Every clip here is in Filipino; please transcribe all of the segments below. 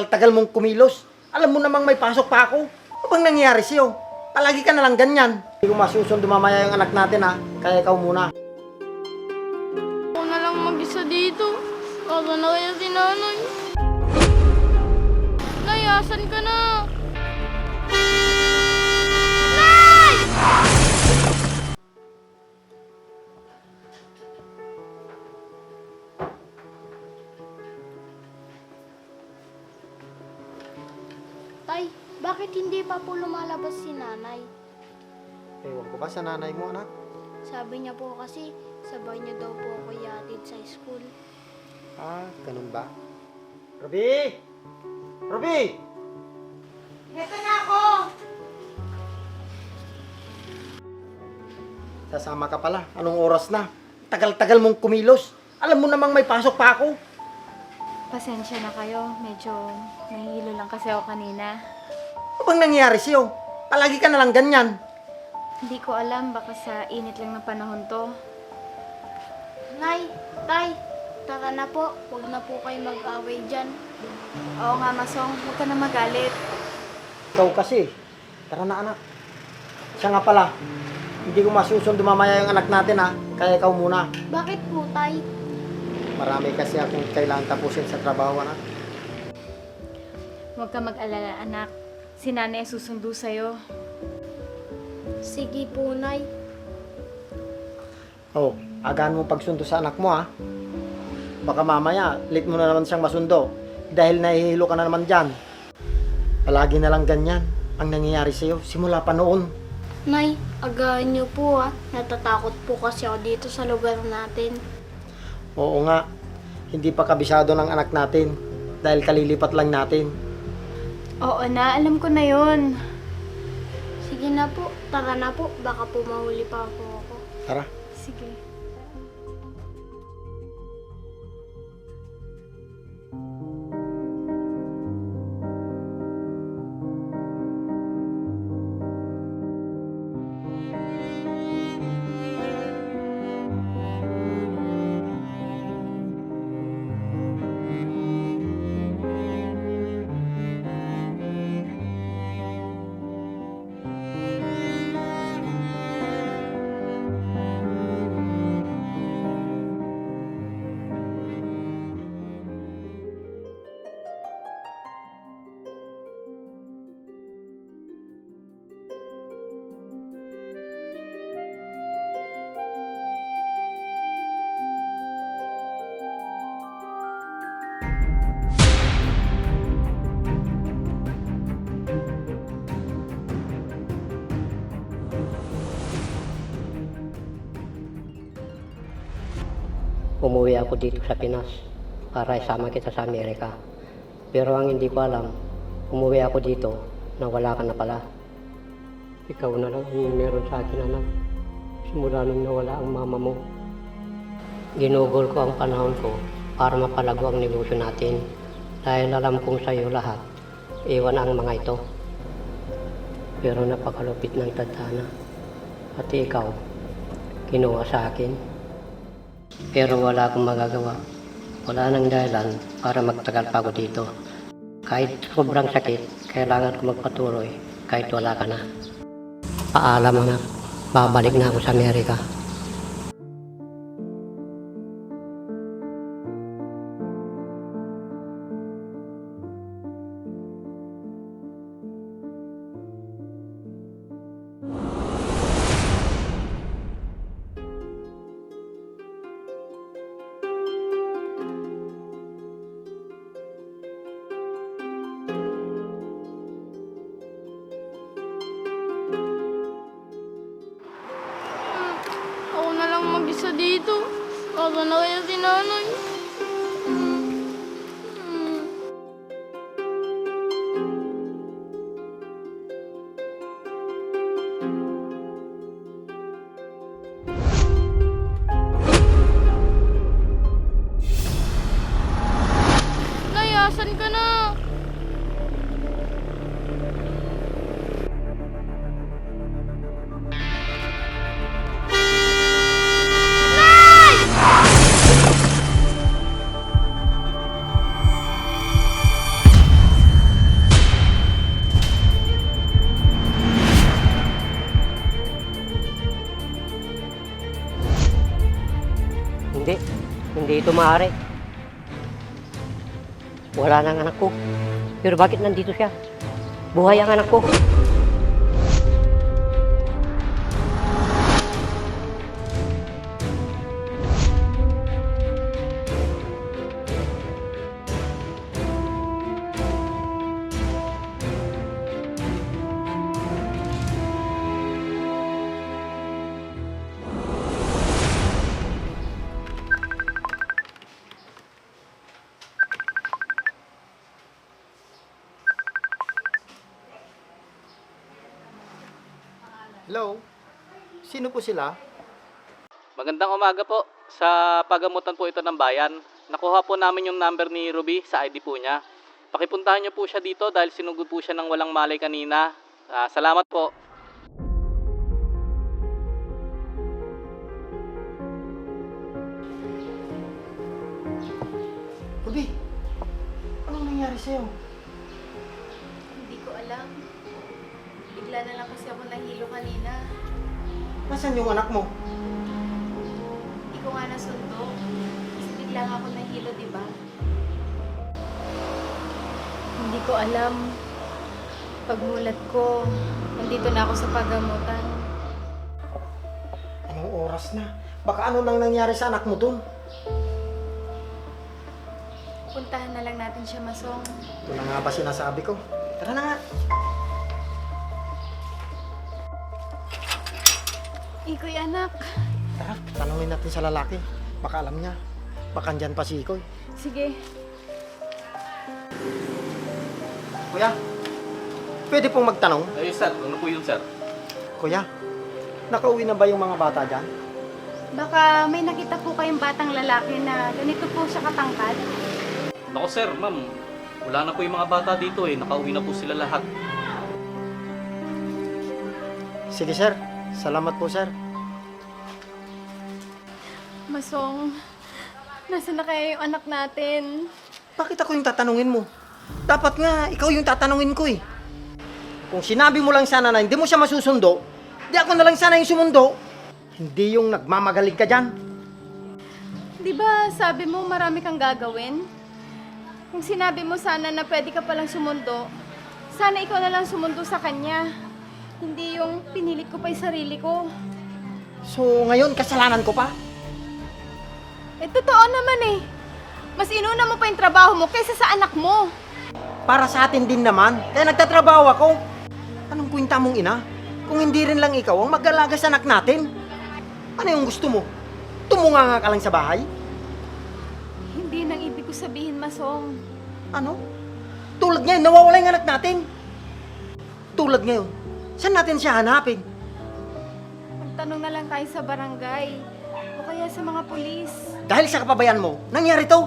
Tagal mong kumilos. Alam mo namang may pasok pa ako. Ano bang nangyayari sa'yo? Palagi ka nalang ganyan. Hindi ko masusundo mamaya yung anak natin ha. Kaya ikaw muna. Ako na lang mag-isa dito. Baka na kaya si nanay. Nay, asan ka na? Nay! Tay, bakit hindi pa po lumalabas si nanay? Ewan ko ba sa nanay mo, anak? Sabi niya po kasi, sabay niya daw po ako ihatid sa school. Ah, ganun ba? Ruby! Ruby! Heto na ako! Sasama ka pala. Anong oras na? Tagal-tagal mong kumilos. Alam mo namang may pasok pa ako. Pasensya na kayo. Medyo nahihilo lang kasi ako kanina. Ano bang nangyayari sa'yo? Palagi ka nalang ganyan. Hindi ko alam, baka sa init lang ng panahon to. Nay, tay, tara na po. Huwag na po kayo mag-away dyan. Oo nga, Masong. Huwag ka na magalit. Ikaw kasi. Tara na, anak. Siya nga pala. Hindi ko masusundo mamaya yung anak natin ha. Kaya ikaw muna. Bakit po, tay? Marami kasi akong kailangan tapusin sa trabaho, anak. Huwag ka mag-alala, anak. Si nanay susundo sa'yo. Sige po, nay. Oh, agaan mo pagsundo sa anak mo ha. Baka mamaya, late mo na naman siyang masundo. Dahil nahihilo ka na naman dyan. Palagi na lang ganyan ang nangyayari sa'yo simula pa noon. Nay, agahan niyo po Natatakot po kasi ako dito sa lugar natin. Oo nga, hindi pa kabisado ng anak natin dahil kalilipat lang natin. Oo na, alam ko na yun. Sige na po, tara na po. Baka po mahuli pa po ako. Tara. Sige. Umuwi ako dito sa Pinas para isama kita sa Amerika. Pero ang hindi ko alam, umuwi ako dito na wala ka na pala. Ikaw na lang ang meron sa akin, anak. Simula nung nawala ang mama mo. Ginugol ko ang panahon ko para mapalago ang negosyo natin. Dahil alam kong sa'yo lahat, iwan ang mga ito. Pero napakalupit ng tadhana. Pati ikaw, kinuha sa akin. Pero wala akong magagawa. Wala nang dahilan para magtagal pa ako dito. Kahit sobrang sakit, kailangan ko magpatuloy kahit wala ka na. Paalam, anak. Babalik na ako sa Amerika. Ako na lang mag-isa dito. Baka na kaya si nanay. Nay, asan ka na? Hindi ito maaari. Wala na ang anak ko. Pero bakit nandito siya? Buhay ang anak ko. Hello? Sino po sila? Magandang umaga po. Sa pagamutan po ito ng bayan. Nakuha po namin yung number ni Ruby sa ID po niya. Pakipuntahan niyo po siya dito dahil sinugod po siya ng walang malay kanina. Salamat po. Ruby, anong nangyari sa'yo? Hindi ko alam. Bigla na lang kasi ako nahilo kanina. Nasaan yung anak mo? Hindi ko nga nasundo. Kasi bigla nga ako nahilo, di ba? Hindi ko alam. Pagmulat ko, nandito na ako sa pagamutan. Anong oras na? Baka ano nang nangyari sa anak mo dun? Puntahan na lang natin siya, Masong. Ito na nga ba sinasabi ko? Tara na nga. Ikoy, anak. Tara, tanungin natin sa lalaki. Baka alam niya. Baka andyan pa si Ikoy. Sige. Kuya, pwede pong magtanong? Ayun sir, ano po yun sir? Kuya, nakauwi na ba yung mga bata dyan? Baka may nakita po kayong batang lalaki na ganito po siya katangkad. Naku sir, ma'am. Wala na po yung mga bata dito eh. Nakauwi na po sila lahat. Sige sir, salamat po sir. Masong, nasa na kaya yung anak natin? Bakit ako yung tatanungin mo? Dapat nga, ikaw yung tatanungin ko eh. Kung sinabi mo lang sana na hindi mo siya masusundo, di ako na lang sana yung sumundo. Hindi yung nagmamagaling ka dyan. Di ba sabi mo marami kang gagawin? Kung sinabi mo sana na pwede ka palang sumundo, sana ikaw na lang sumundo sa kanya. Hindi yung pinilit ko pa yung sarili ko. So ngayon, kasalanan ko pa? Eh, totoo naman eh. Mas inuna mo pa yung trabaho mo kaysa sa anak mo. Para sa atin din naman. Kaya nagtatrabaho ako. Anong kwenta mong ina? Kung hindi rin lang ikaw ang mag-alaga sa anak natin. Ano yung gusto mo? Tumunganga ka lang sa bahay? Hindi nang ibig ko sabihin, Masong. Ano? Tulad ngayon, nawawala yung anak natin. Tulad ngayon, saan natin siya hanapin? Magtanong na lang tayo sa barangay o kaya sa mga pulis. Dahil sa kapabayan mo, nangyari to.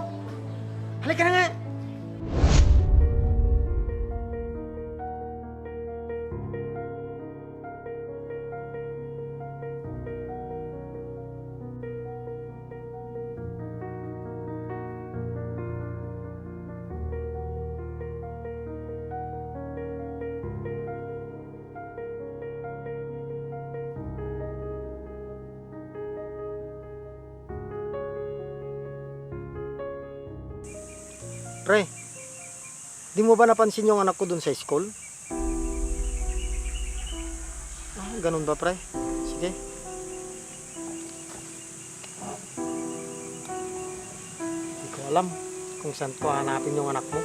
Halika na nga. Pre, di mo ba napansin yung anak ko dun sa school? Ah, ganun ba, pre? Sige. Hindi ko alam kung saan ko hanapin yung anak mo.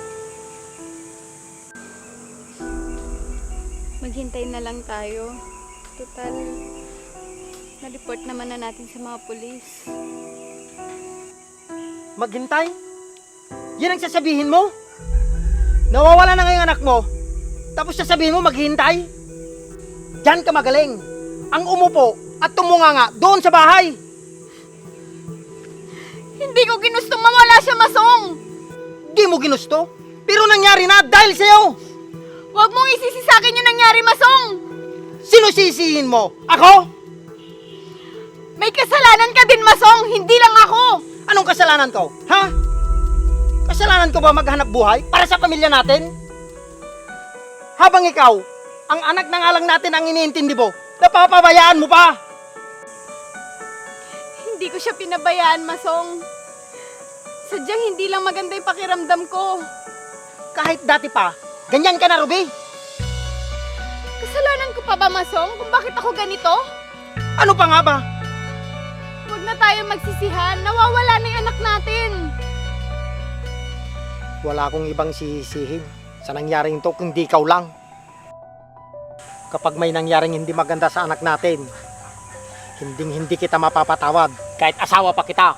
Maghintay na lang tayo. Total, na-report naman na natin sa mga pulis. Maghintay? Yan ang sasabihin mo? Nawawala na ngayon anak mo, tapos sasabihin mo maghihintay? Diyan ka magaling. Ang umupo at tumunganga doon sa bahay. Hindi ko ginustong mawala siya, Masong! Di mo ginusto, pero nangyari na dahil sa'yo. Huwag mong isisi sa akin yung nangyari, Masong! Sino sisihin mo? Ako? May kasalanan ka din, Masong! Hindi lang ako! Anong kasalanan ko? Ha? Kasalanan ko ba maghanap buhay para sa pamilya natin? Habang ikaw, ang anak ng alang natin ang iniintindi mo, napapabayaan mo pa! Hindi ko siya pinabayaan, Masong. Sadyang hindi lang maganda yung pakiramdam ko. Kahit dati pa, ganyan ka na, Ruby. Kasalanan ko pa ba, Masong, kung bakit ako ganito? Ano pa nga ba? Huwag na tayo magsisihan. Nawawala na yung anak natin. Wala akong ibang sisihin sa nangyaring to kundi ikaw lang. Kapag may nangyaring hindi maganda sa anak natin, hindi kita mapapatawad kahit asawa pa kita.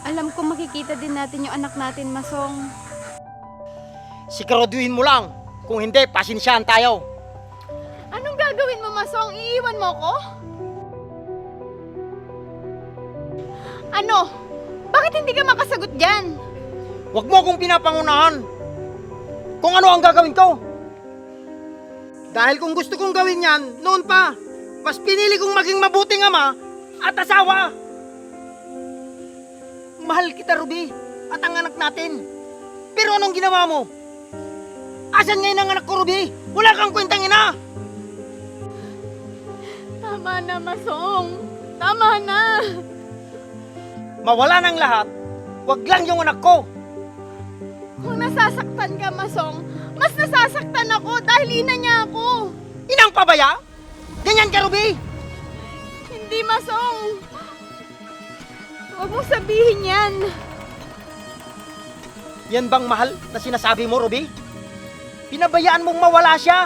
Alam ko makikita din natin yung anak natin, Masong. Siguraduhin mo lang. Kung hindi, pasensyahan tayo. Anong gagawin mo, Masong? Iiwan mo ko? Ano? Bakit hindi ka makasagot dyan? Huwag mo akong pinapangunahan kung ano ang gagawin ko. Dahil kung gusto kong gawin yan, noon pa, mas pinili kong maging mabuting ama at asawa. Mahal kita, Ruby, at ang anak natin. Pero anong ginawa mo? Asan ngayon ang anak ko, Ruby? Wala kang kwentang ina! Tama na, Masong. Tama na. Mawala ng lahat, wag lang yung anak ko. Kung nasasaktan ka, Masong, mas nasasaktan ako dahil ina niya ako. Inang pabaya? Ganyan ka, Ruby? Hindi, Masong. Huwag mong sabihin yan. Yan bang mahal na sinasabi mo, Ruby? Pinabayaan mong mawala siya.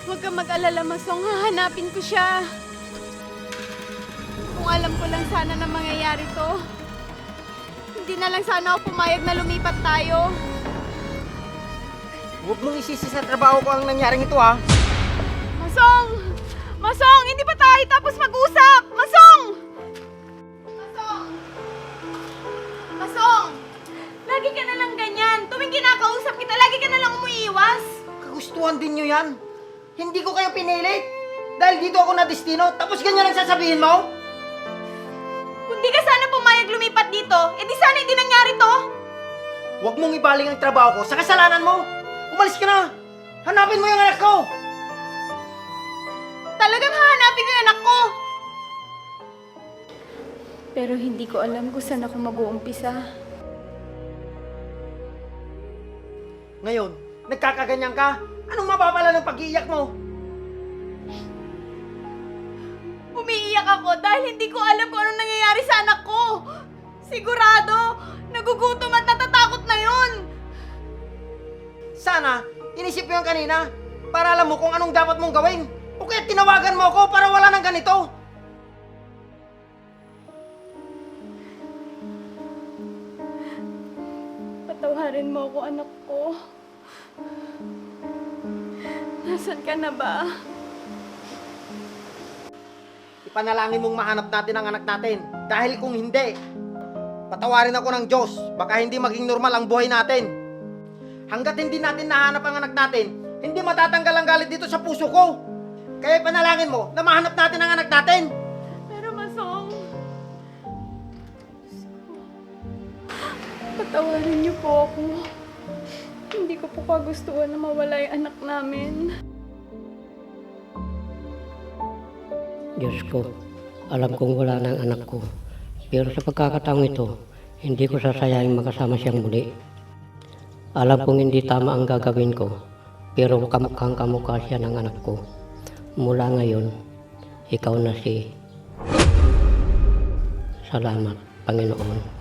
Huwag kang mag-alala, Masong. Hahanapin ko siya. Kung alam ko lang sana na mangyayari to, hindi na lang sana ako pumayag na lumipat tayo. Huwag mong isisi sa trabaho ko ang nangyaring ito, ha? Masong! Masong! Hindi pa tayo tapos mag-usap! Masong! Masong! Masong! Lagi ka na lang ganyan. Tuwing kinakausap kita, lagi ka na lang umiiwas. Kagustuhan din nyo yan. Hindi ko kayo pinilit. Dahil dito ako na destino, tapos ganyan ang sasabihin mo? Kung di ka sana pumayag lumipat dito, edi sana hindi nangyari to. Huwag mong ibaling ang trabaho ko sa kasalanan mo. Umalis ka na. Hanapin mo yung anak ko. Talagang hahanapin ko yung anak ko. Pero hindi ko alam kung saan ako mag-uumpisa. Ngayon, nagkakaganyan ka. Anong mapapala ng pag-iiyak mo? Umiiyak ako dahil hindi ko alam kung anong nangyayari sa anak ko. Sigurado, nagugutom at natatakot na yun. Sana, inisip mo yung kanina para alam mo kung anong dapat mong gawin. O kaya tinawagan mo ako para wala nang ganito. Patawarin mo ako, anak ko. Nasaan ka na ba? Ipanalangin mong mahanap natin ang anak natin. Dahil kung hindi, patawarin ako ng Diyos. Baka hindi maging normal ang buhay natin. Hanggat hindi natin nahanap ang anak natin, hindi matatanggal ang galit dito sa puso ko. Kaya ipanalangin mo na mahanap natin ang anak natin. Pero Masong, patawarin niyo po ako. Hindi ko po kagustuhan na mawala yung anak namin. Diyos ko, alam kong wala na ang anak ko. Pero sa pagkakataong ito, hindi ko sasayangin makasama siyang muli. Alam kong hindi tama ang gagawin ko, pero kamukhang kamukha siya ng anak ko. Mula ngayon, ikaw na si... Salamat, Panginoon.